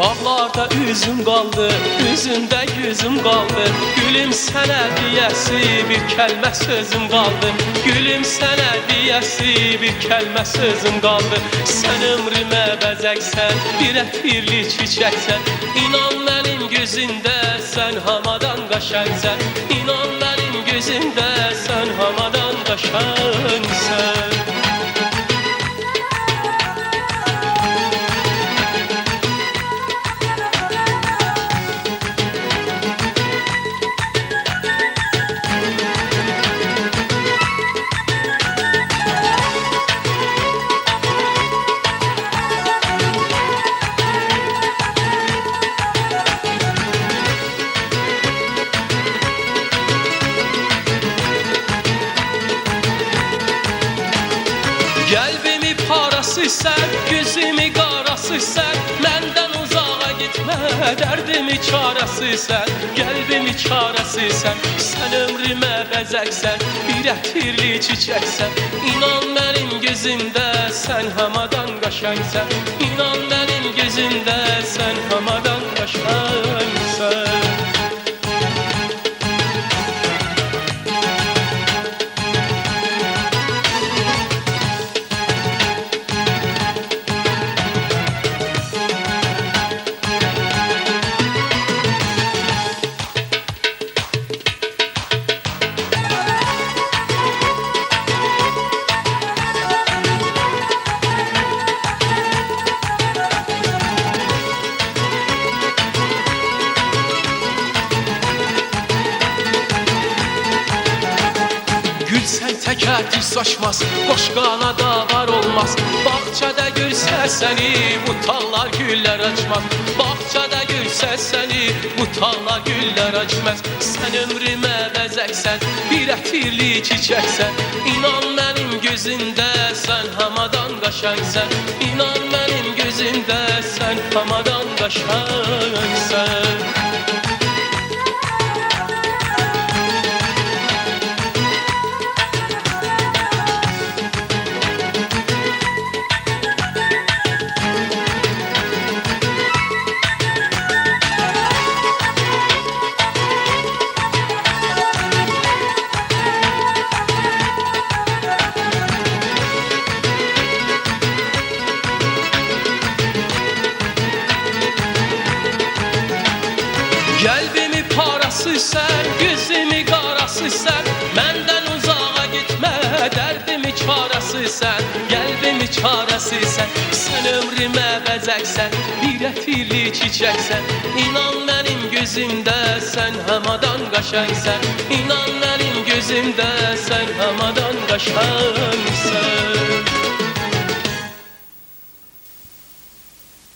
Bağlarda üzüm qaldı, üzündə yüzüm qaldı. Gülüm sənə deyəsi bir kəlmə sözüm qaldı. Gülüm sənə deyəsi bir kəlmə sözüm qaldı. Sən ömrümə bəzəksən, bir ətirli çiçəksən. İnan mənim gözündə sən hamadan qaşənsən. İnan mənim gözündə sən hamadan qaşənsən. Qəlbimi parası sən, gözümü qarası sən. Məndən uzağa gitmə, dərdimi çarası sən. Qəlbimi çarası sən, sən ömrümə bəzəksən. Bir ətirli çiçəksən. İnan mənim gözümdə sən hamadan qaşənsən. İnan mənim gözümdə sən hamadan qaşənsən. Gülsən təkər düz saçmaz, qoşqana da var olmaz. Bağçada gülsə səni, bu tallar güllər açmaz. Bağçada gülsə səni, bu tallar güllər açmaz. Sən ömrümə bəzəksən, bir ətirli çiçəksən. İnan mənim gözündə sən hamadan qaşənsən. İnan mənim gözündə sən hamadan qaşənsən. Qəlbimi parası sən, gözümü qarası sən. Məndən uzağa gitmə, dərdimi çarası sən. Qəlbimi çarası sən, sən ömrümə bəzəksən. Bir ətirli çiçəksən. İnan mənim gözümdə sən hamadan qaşənsən. İnan mənim gözümdə sən hamadan qaşənsən.